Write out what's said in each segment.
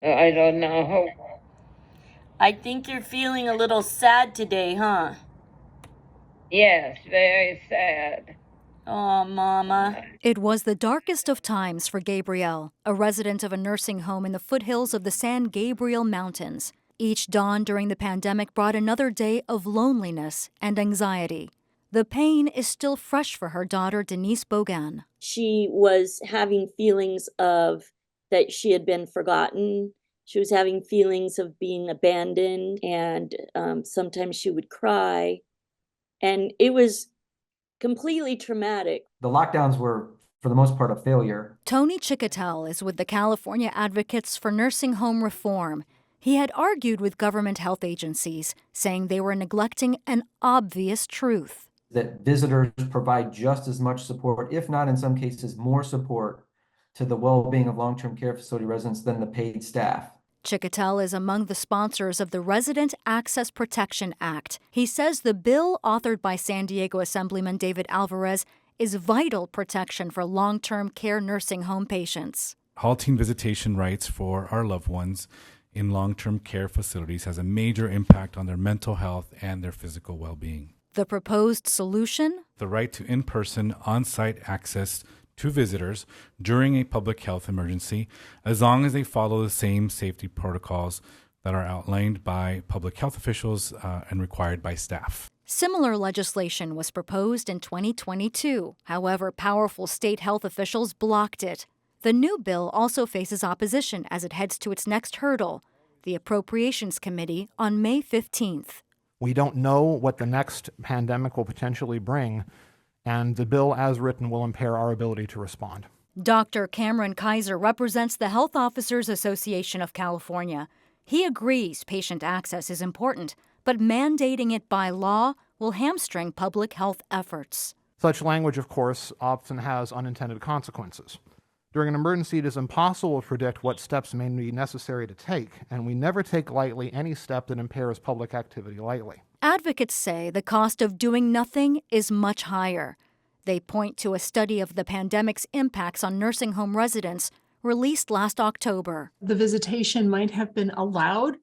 I don't know. I think you're feeling a little sad today, huh? Yes, very sad. Oh, Mama. It was the darkest of times for Gabrielle, a resident of a nursing home in the foothills of the San Gabriel Mountains. Each dawn during the pandemic brought another day of loneliness and anxiety. The pain is still fresh for her daughter, Denise Bogan. She was having feelings of that she had been forgotten. She was having feelings of being abandoned, and sometimes she would cry. And it was completely traumatic. The lockdowns were, for the most part, a failure. Tony Chicatel is with the California Advocates for Nursing Home Reform. He had argued with government health agencies, saying they were neglecting an obvious truth. That visitors provide just as much support, if not in some cases more support, to the well-being of long-term care facility residents than the paid staff. Chicatel is among the sponsors of the Resident Access Protection Act. He says the bill, authored by San Diego Assemblyman David Alvarez, is vital protection for long-term care nursing home patients. Halting visitation rights for our loved ones in long-term care facilities has a major impact on their mental health and their physical well-being. The proposed solution? The right to in-person, on-site access to visitors during a public health emergency, as long as they follow the same safety protocols that are outlined by public health officials and required by staff. Similar legislation was proposed in 2022. However, powerful state health officials blocked it. The new bill also faces opposition as it heads to its next hurdle, the Appropriations Committee, on May 15th. We don't know what the next pandemic will potentially bring, and the bill as written will impair our ability to respond. Dr. Cameron Kaiser represents the Health Officers Association of California. He agrees patient access is important, but mandating it by law will hamstring public health efforts. Such language, of course, often has unintended consequences. During an emergency, it is impossible to predict what steps may be necessary to take, and we never take lightly any step that impairs public activity lightly. Advocates say the cost of doing nothing is much higher. They point to a study of the pandemic's impacts on nursing home residents released last October. The visitation might have been allowed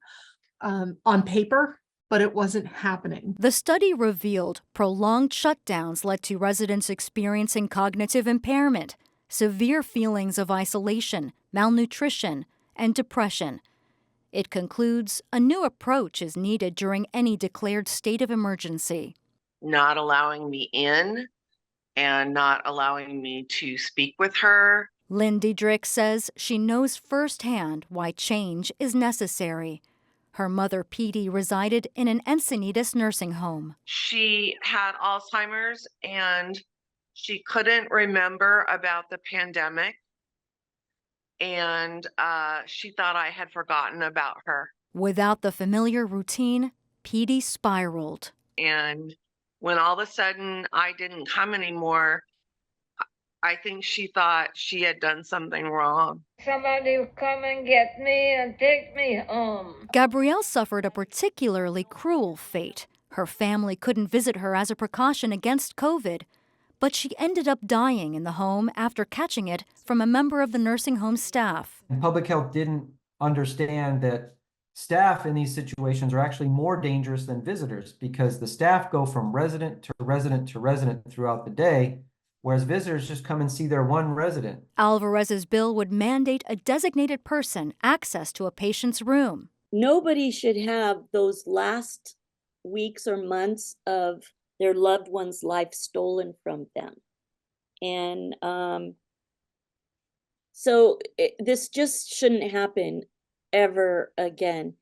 on paper, but it wasn't happening. The study revealed prolonged shutdowns led to residents experiencing cognitive impairment, severe feelings of isolation, malnutrition, and depression. It concludes a new approach is needed during any declared state of emergency. Not allowing me in and not allowing me to speak with her. Lynn Diedrich says she knows firsthand why change is necessary. Her mother, Petey, resided in an Encinitas nursing home. She had Alzheimer's and she couldn't remember about the pandemic. And she thought I had forgotten about her. Without the familiar routine, Petey spiraled. And when all of a sudden I didn't come anymore, I think she thought she had done something wrong. Somebody will come and get me and take me home. Gabrielle suffered a particularly cruel fate. Her family couldn't visit her as a precaution against COVID, but she ended up dying in the home after catching it from a member of the nursing home staff. And public health didn't understand that staff in these situations are actually more dangerous than visitors, because the staff go from resident to resident to resident throughout the day, whereas visitors just come and see their one resident. Alvarez's bill would mandate a designated person access to a patient's room. Nobody should have those last weeks or months of their loved one's life stolen from them. And this just shouldn't happen ever again.